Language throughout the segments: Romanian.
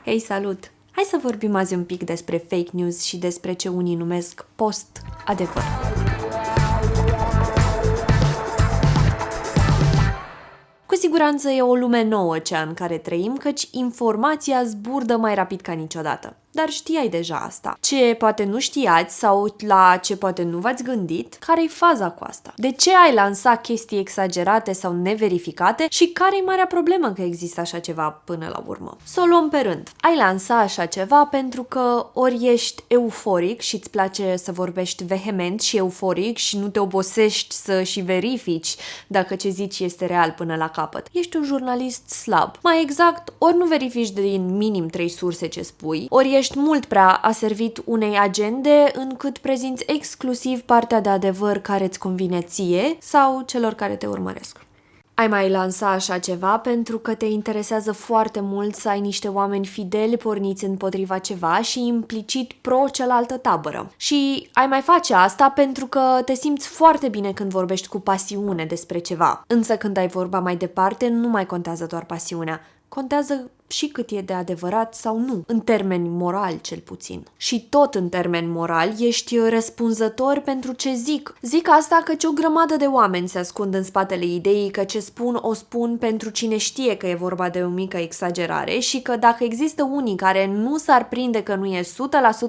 Hei, salut! Hai să vorbim azi un pic despre fake news și despre ce unii numesc post-adevăr. Cu siguranță e o lume nouă cea în care trăim, căci informația zburdă mai rapid ca niciodată. Dar știai deja asta. Ce poate nu știați sau la ce poate nu v-ați gândit, care-i faza cu asta? De ce ai lansat chestii exagerate sau neverificate și care-i marea problemă că există așa ceva până la urmă? Să o luăm pe rând. Ai lansat așa ceva pentru că ori ești euforic și îți place să vorbești vehement și euforic și nu te obosești să și verifici dacă ce zici este real până la capăt. Ești un jurnalist slab. Mai exact, ori nu verifici din minim 3 surse ce spui, ori ești mult prea aservit unei agende încât prezinți exclusiv partea de adevăr care îți convine ție sau celor care te urmăresc. Ai mai lansat așa ceva pentru că te interesează foarte mult să ai niște oameni fideli porniți împotriva ceva și implicit pro cealaltă tabără. Și ai mai face asta pentru că te simți foarte bine când vorbești cu pasiune despre ceva. Însă când ai vorba mai departe, nu mai contează doar pasiunea. Contează și cât e de adevărat sau nu, în termeni morali cel puțin. Și tot în termeni morali ești răspunzător pentru ce zic. Zic asta căci o grămadă de oameni se ascund în spatele ideii că ce spun o spun pentru cine știe că e vorba de o mică exagerare și că dacă există unii care nu s-ar prinde că nu e 100%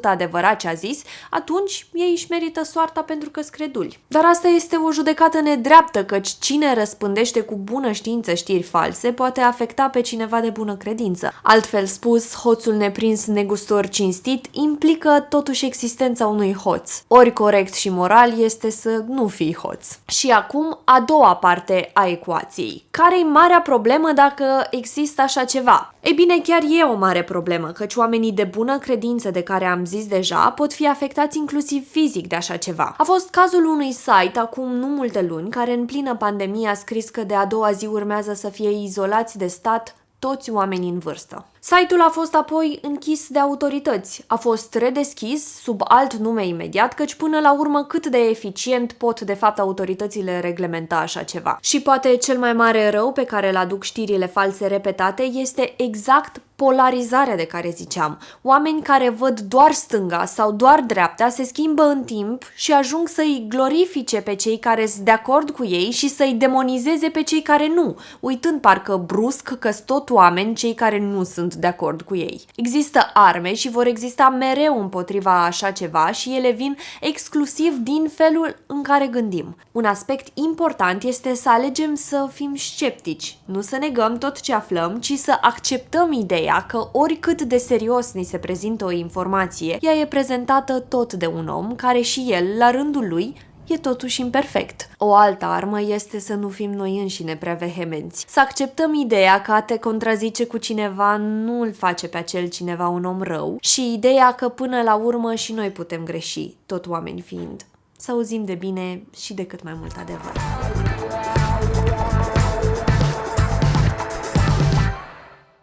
adevărat ce a zis, atunci ei își merită soarta pentru că-s creduli. Dar asta este o judecată nedreaptă, căci cine răspândește cu bună știință știri false poate afecta pe cineva de bună credință. Altfel spus, hoțul neprins negustor cinstit implică totuși existența unui hoț. Ori corect și moral este să nu fii hoț. Și acum, a doua parte a ecuației. Care-i marea problemă dacă există așa ceva? Ei bine, chiar e o mare problemă, căci oamenii de bună credință de care am zis deja pot fi afectați inclusiv fizic de așa ceva. A fost cazul unui site acum nu multe luni care în plină pandemie a scris că de a doua zi urmează să fie izolați de stat toți oamenii în vârstă. Site-ul a fost apoi închis de autorități. A fost redeschis sub alt nume imediat, căci până la urmă cât de eficient pot de fapt autoritățile reglementa așa ceva. Și poate cel mai mare rău pe care îl aduc știrile false repetate este exact polarizarea de care ziceam. Oameni care văd doar stânga sau doar dreapta se schimbă în timp și ajung să-i glorifice pe cei care sunt de acord cu ei și să-i demonizeze pe cei care nu, uitând parcă brusc că-s tot oameni cei care nu sunt de acord cu ei. Există arme și vor exista mereu împotriva așa ceva și ele vin exclusiv din felul în care gândim. Un aspect important este să alegem să fim sceptici, nu să negăm tot ce aflăm, ci să acceptăm ideea că oricât de serios ni se prezintă o informație, ea e prezentată tot de un om care și el, la rândul lui, e totuși imperfect. O altă armă este să nu fim noi înșine prea vehemenți. Să acceptăm ideea că a te contrazice cu cineva nu îl face pe acel cineva un om rău și ideea că până la urmă și noi putem greși, tot oameni fiind. Să auzim de bine și de cât mai mult adevăr.